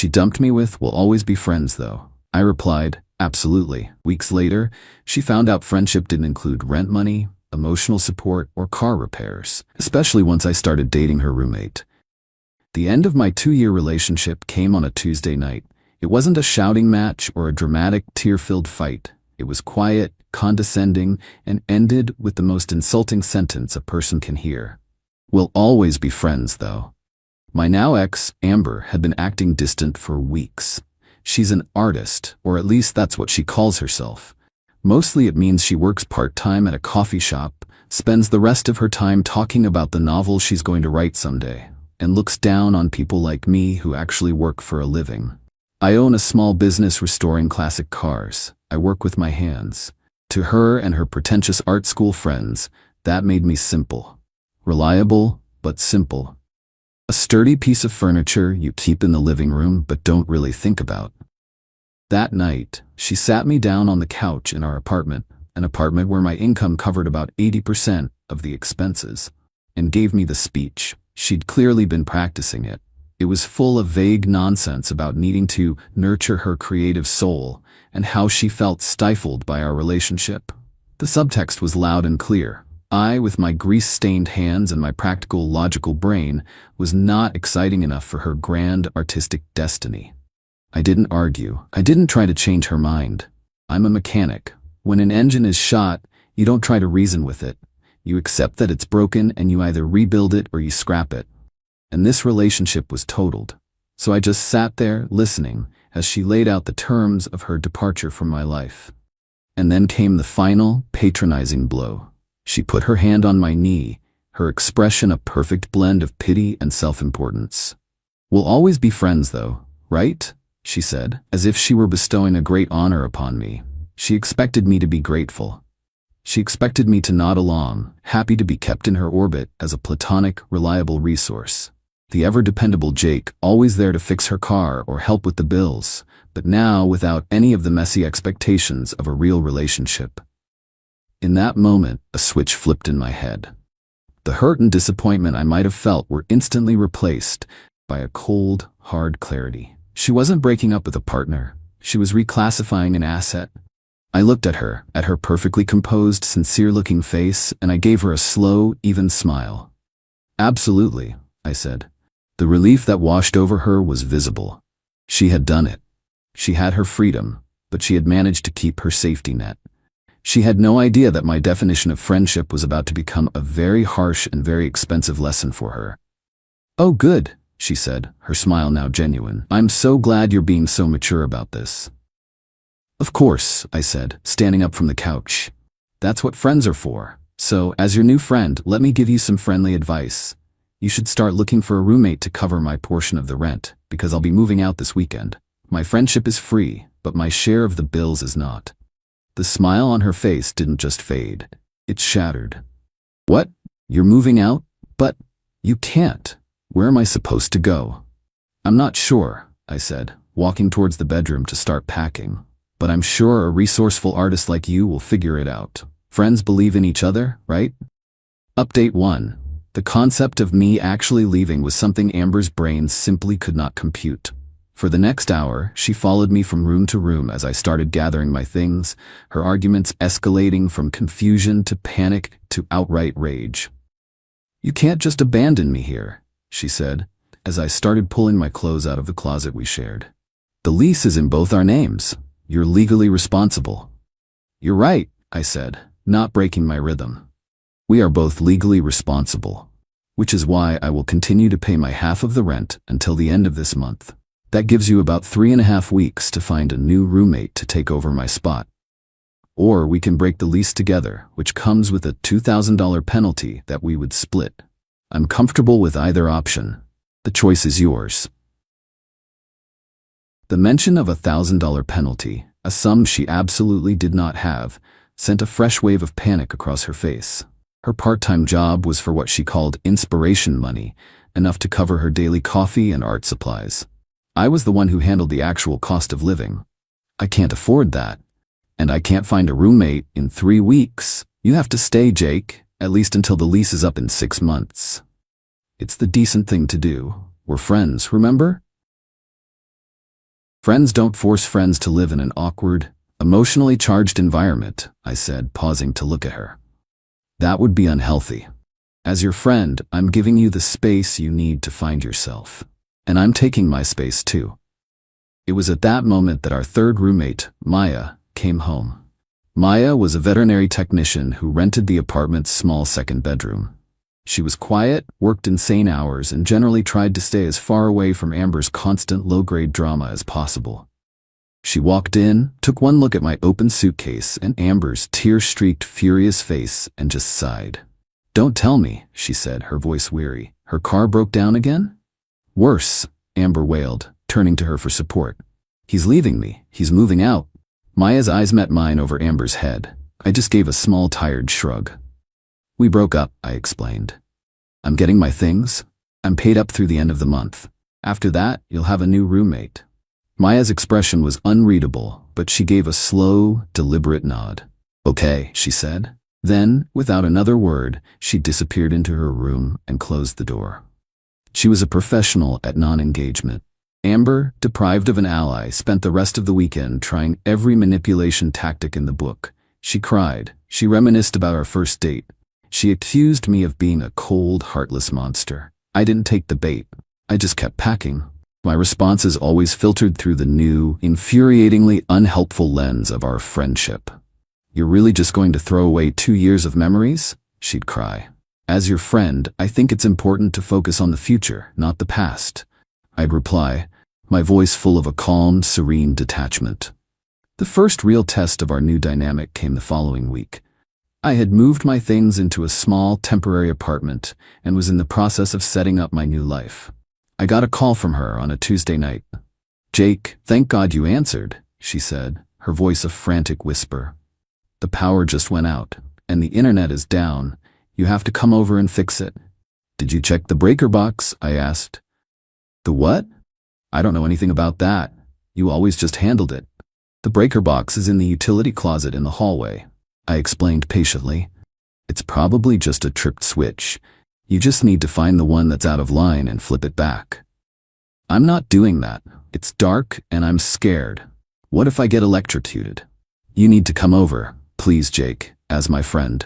she dumped me with will always be friends, though. I replied, absolutely. Weeks later, she found out friendship didn't include rent money, emotional support, or car repairs, especially once I started dating her roommate. The end of my 2-year relationship came on a Tuesday night. It wasn't a shouting match or a dramatic, tear-filled fight. It was quiet, condescending, and ended with the most insulting sentence a person can hear. We'll always be friends, though. My now ex, Amber, had been acting distant for weeks. She's an artist, or at least that's what she calls herself. Mostly it means she works part-time at a coffee shop, spends the rest of her time talking about the novel she's going to write someday, and looks down on people like me who actually work for a living. I own a small business restoring classic cars. I work with my hands. To her and her pretentious art school friends, that made me simple. Reliable, but simple. A sturdy piece of furniture you keep in the living room but don't really think about. That night, she sat me down on the couch in our apartment, an apartment where my income covered about 80% of the expenses, and gave me the speech. She'd clearly been practicing it. It was full of vague nonsense about needing to nurture her creative soul and how she felt stifled by our relationship. The subtext was loud and clear. I, with my grease-stained hands and my practical, logical brain, was not exciting enough for her grand, artistic destiny. I didn't argue. I didn't try to change her mind. I'm a mechanic. When an engine is shot, you don't try to reason with it. You accept that it's broken and you either rebuild it or you scrap it. And this relationship was totaled. So I just sat there, listening, as she laid out the terms of her departure from my life. And then came the final, patronizing blow. She put her hand on my knee, her expression a perfect blend of pity and self-importance. We'll always be friends, though, right? She said, as if she were bestowing a great honor upon me. She expected me to be grateful. She expected me to nod along, happy to be kept in her orbit as a platonic, reliable resource. The ever-dependable Jake, always there to fix her car or help with the bills, but now without any of the messy expectations of a real relationship. In that moment, a switch flipped in my head. The hurt and disappointment I might have felt were instantly replaced by a cold, hard clarity. She wasn't breaking up with a partner. She was reclassifying an asset. I looked at her perfectly composed, sincere-looking face, and I gave her a slow, even smile. Absolutely, I said. The relief that washed over her was visible. She had done it. She had her freedom, but she had managed to keep her safety net. She had no idea that my definition of friendship was about to become a very harsh and very expensive lesson for her. Oh, good, she said, her smile now genuine. I'm so glad you're being so mature about this. Of course, I said, standing up from the couch. That's what friends are for. So, as your new friend, let me give you some friendly advice. You should start looking for a roommate to cover my portion of the rent, because I'll be moving out this weekend. My friendship is free, but my share of the bills is not. The smile on her face didn't just fade. It shattered. What? You're moving out? But you can't. Where am I supposed to go? I'm not sure, I said, walking towards the bedroom to start packing. But I'm sure a resourceful artist like you will figure it out. Friends believe in each other, right? Update 1. The concept of me actually leaving was something Amber's brain simply could not compute. For the next hour, she followed me from room to room as I started gathering my things, her arguments escalating from confusion to panic to outright rage. You can't just abandon me here, she said, as I started pulling my clothes out of the closet we shared. The lease is in both our names. You're legally responsible. You're right, I said, not breaking my rhythm. We are both legally responsible, which is why I will continue to pay my half of the rent until the end of this month. That gives you about 3.5 weeks to find a new roommate to take over my spot. Or we can break the lease together, which comes with a $2,000 penalty that we would split. I'm comfortable with either option. The choice is yours. The mention of a $1,000 penalty, a sum she absolutely did not have, sent a fresh wave of panic across her face. Her part-time job was for what she called inspiration money, enough to cover her daily coffee and art supplies. I was the one who handled the actual cost of living. I can't afford that. And I can't find a roommate in 3 weeks. You have to stay, Jake, at least until the lease is up in 6 months. It's the decent thing to do. We're friends, remember? Friends don't force friends to live in an awkward, emotionally charged environment, I said, pausing to look at her. That would be unhealthy. As your friend, I'm giving you the space you need to find yourself. And I'm taking my space too. It was at that moment that our third roommate, Maya, came home. Maya was a veterinary technician who rented the apartment's small second bedroom. She was quiet, worked insane hours, and generally tried to stay as far away from Amber's constant low-grade drama as possible. She walked in, took one look at my open suitcase and Amber's tear-streaked, furious face, and just sighed. "Don't tell me," she said, her voice weary. "Her car broke down again?" "Worse," Amber wailed, turning to her for support. "He's leaving me. He's moving out." Maya's eyes met mine over Amber's head. I just gave a small, tired shrug. "We broke up," I explained. "I'm getting my things. I'm paid up through the end of the month. After that, you'll have a new roommate." Maya's expression was unreadable, but she gave a slow, deliberate nod. "Okay," she said. Then, without another word, she disappeared into her room and closed the door. She was a professional at non-engagement. Amber, deprived of an ally, spent the rest of the weekend trying every manipulation tactic in the book. She cried. She reminisced about our first date. She accused me of being a cold, heartless monster. I didn't take the bait. I just kept packing. My responses always filtered through the new, infuriatingly unhelpful lens of our friendship. "You're really just going to throw away 2 years of memories?" she'd cry. "As your friend, I think it's important to focus on the future, not the past," I'd reply, my voice full of a calm, serene detachment. The first real test of our new dynamic came the following week. I had moved my things into a small, temporary apartment and was in the process of setting up my new life. I got a call from her on a Tuesday night. "Jake, thank God you answered," she said, her voice a frantic whisper. "The power just went out, and the internet is down. You have to come over and fix it." "Did you check the breaker box?" I asked. "The what?" "I don't know anything about that. You always just handled it." "The breaker box is in the utility closet in the hallway," I explained patiently. "It's probably just a tripped switch. You just need to find the one that's out of line and flip it back." "I'm not doing that. It's dark and I'm scared. What if I get electrocuted?" "You need to come over, please, Jake, as my friend."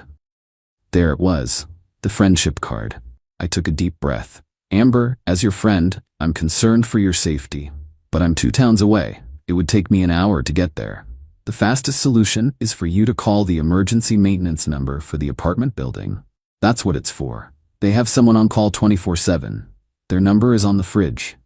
There it was, the friendship card. I took a deep breath. "Amber, as your friend, I'm concerned for your safety. But I'm 2 towns away. It would take me an hour to get there. The fastest solution is for you to call the emergency maintenance number for the apartment building. That's what it's for. They have someone on call 24/7. Their number is on the fridge."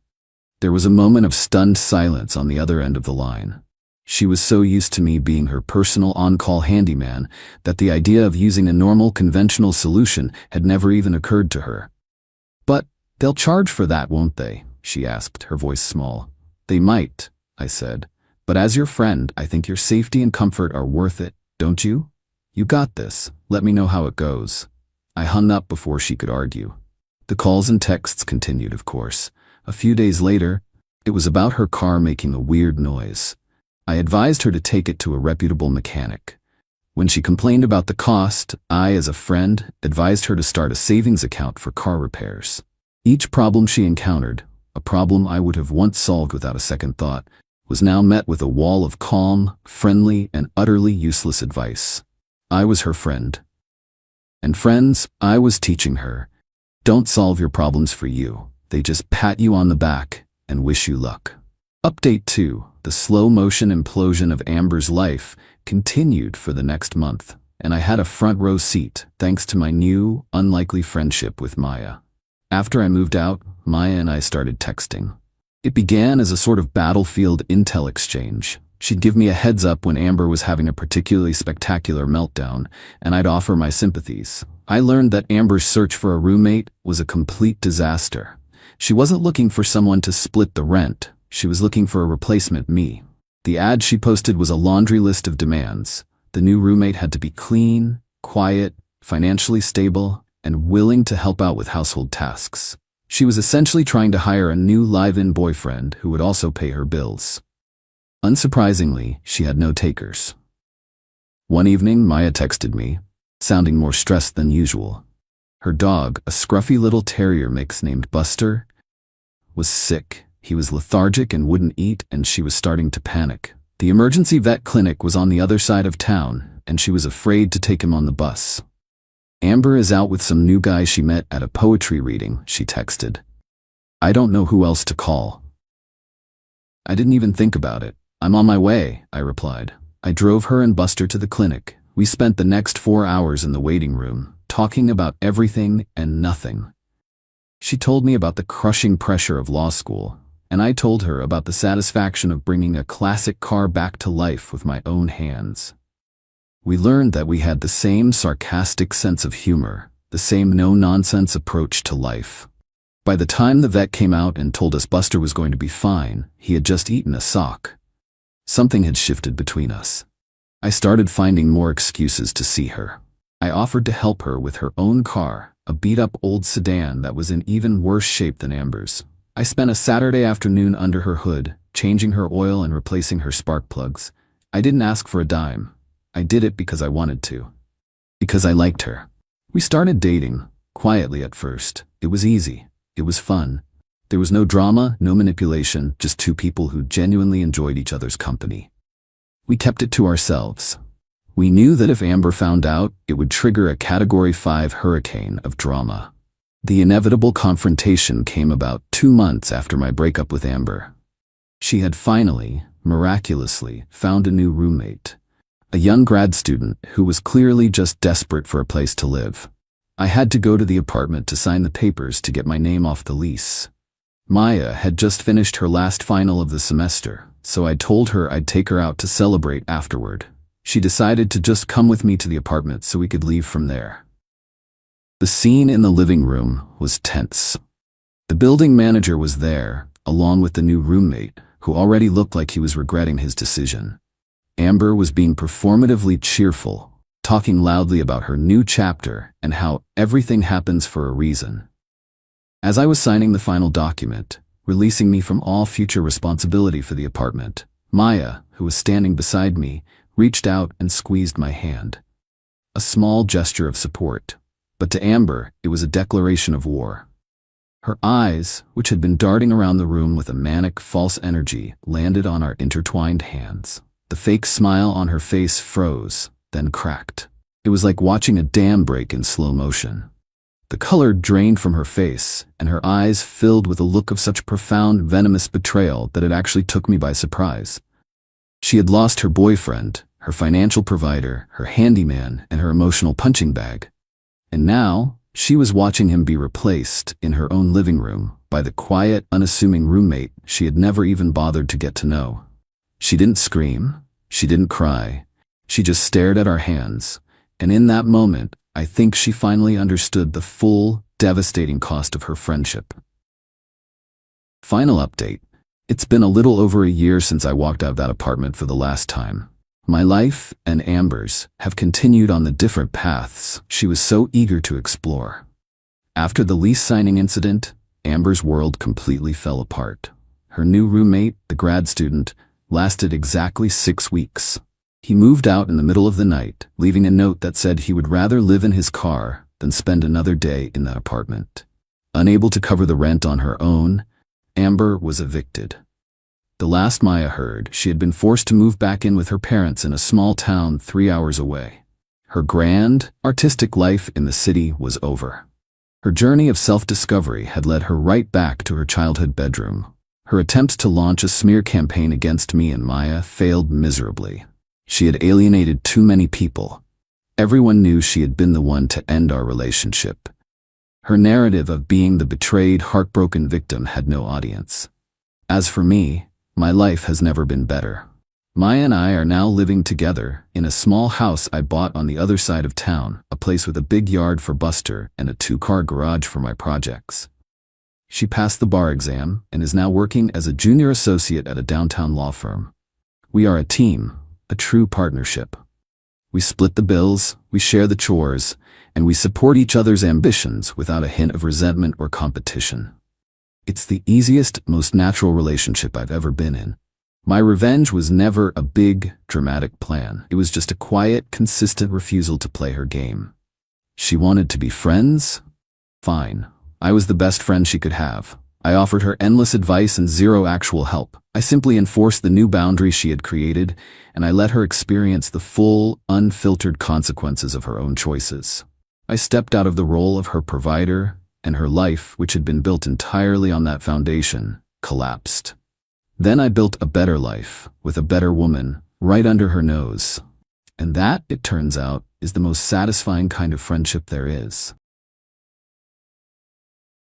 There was a moment of stunned silence on the other end of the line. She was so used to me being her personal on-call handyman that the idea of using a normal, conventional solution had never even occurred to her. "But they'll charge for that, won't they?" she asked, her voice small. "They might," I said. "But as your friend, I think your safety and comfort are worth it, don't you? You got this. Let me know how it goes." I hung up before she could argue. The calls and texts continued, of course. A few days later, it was about her car making a weird noise. I advised her to take it to a reputable mechanic. When she complained about the cost, I, as a friend, advised her to start a savings account for car repairs. Each problem she encountered, a problem I would have once solved without a second thought, was now met with a wall of calm, friendly, and utterly useless advice. I was her friend. And friends, I was teaching her, don't solve your problems for you. They just pat you on the back and wish you luck. Update 2. The slow-motion implosion of Amber's life continued for the next month, and I had a front-row seat thanks to my new, unlikely friendship with Maya. After I moved out, Maya and I started texting. It began as a sort of battlefield intel exchange. She'd give me a heads up when Amber was having a particularly spectacular meltdown, and I'd offer my sympathies. I learned that Amber's search for a roommate was a complete disaster. She wasn't looking for someone to split the rent. She was looking for a replacement me. The ad she posted was a laundry list of demands. The new roommate had to be clean, quiet, financially stable, and willing to help out with household tasks. She was essentially trying to hire a new live-in boyfriend who would also pay her bills. Unsurprisingly, she had no takers. One evening, Maya texted me, sounding more stressed than usual. Her dog, a scruffy little terrier mix named Buster, was sick He was lethargic and wouldn't eat, and she was starting to panic. The emergency vet clinic was on the other side of town, and she was afraid to take him on the bus. "Amber is out with some new guy she met at a poetry reading," she texted. "I don't know who else to call." I didn't even think about it. "I'm on my way," I replied. I drove her and Buster to the clinic. We spent the next 4 hours in the waiting room, talking about everything and nothing. She told me about the crushing pressure of law school, and I told her about the satisfaction of bringing a classic car back to life with my own hands. We learned that we had the same sarcastic sense of humor, the same no-nonsense approach to life. By the time the vet came out and told us Buster was going to be fine, he had just eaten a sock. Something had shifted between us. I started finding more excuses to see her. I offered to help her with her own car, a beat-up old sedan that was in even worse shape than Amber's. I spent a Saturday afternoon under her hood, changing her oil and replacing her spark plugs. I didn't ask for a dime. I did it because I wanted to. Because I liked her. We started dating, quietly at first. It was easy. It was fun. There was no drama, no manipulation, just two people who genuinely enjoyed each other's company. We kept it to ourselves. We knew that if Amber found out, it would trigger a Category 5 hurricane of drama. The inevitable confrontation came about 2 months after my breakup with Amber. She had finally, miraculously, found a new roommate. A young grad student who was clearly just desperate for a place to live. I had to go to the apartment to sign the papers to get my name off the lease. Maya had just finished her last final of the semester, so I told her I'd take her out to celebrate afterward. She decided to just come with me to the apartment so we could leave from there. The scene in the living room was tense. The building manager was there, along with the new roommate, who already looked like he was regretting his decision. Amber was being performatively cheerful, talking loudly about her new chapter and how everything happens for a reason. As I was signing the final document, releasing me from all future responsibility for the apartment, Maya, who was standing beside me, reached out and squeezed my hand. A small gesture of support, but to Amber, it was a declaration of war. Her eyes, which had been darting around the room with a manic, false energy, landed on our intertwined hands. The fake smile on her face froze, then cracked. It was like watching a dam break in slow motion. The color drained from her face, and her eyes filled with a look of such profound, venomous betrayal that it actually took me by surprise. She had lost her boyfriend, her financial provider, her handyman, and her emotional punching bag. And now, she was watching him be replaced, in her own living room, by the quiet, unassuming roommate she had never even bothered to get to know. She didn't scream. She didn't cry. She just stared at our hands, and in that moment, I think she finally understood the full, devastating cost of her friendship. Final update. It's been a little over a year since I walked out of that apartment for the last time. My life, and Amber's, have continued on the different paths she was so eager to explore. After the lease signing incident, Amber's world completely fell apart. Her new roommate, the grad student, lasted exactly 6 weeks. He moved out in the middle of the night, leaving a note that said he would rather live in his car than spend another day in that apartment. Unable to cover the rent on her own, Amber was evicted. The last Maya heard, she had been forced to move back in with her parents in a small town 3 hours away. Her grand, artistic life in the city was over. Her journey of self-discovery had led her right back to her childhood bedroom. Her attempts to launch a smear campaign against me and Maya failed miserably. She had alienated too many people. Everyone knew she had been the one to end our relationship. Her narrative of being the betrayed, heartbroken victim had no audience. As for me, my life has never been better. Maya and I are now living together in a small house I bought on the other side of town, a place with a big yard for Buster and a 2-car garage for my projects. She passed the bar exam and is now working as a junior associate at a downtown law firm. We are a team, a true partnership. We split the bills, we share the chores, and we support each other's ambitions without a hint of resentment or competition. It's the easiest, most natural relationship I've ever been in. My revenge was never a big, dramatic plan. It was just a quiet, consistent refusal to play her game. She wanted to be friends? Fine. I was the best friend she could have. I offered her endless advice and zero actual help. I simply enforced the new boundaries she had created, and I let her experience the full, unfiltered consequences of her own choices. I stepped out of the role of her provider, and her life, which had been built entirely on that foundation, collapsed. Then I built a better life, with a better woman, right under her nose. And that, it turns out, is the most satisfying kind of friendship there is.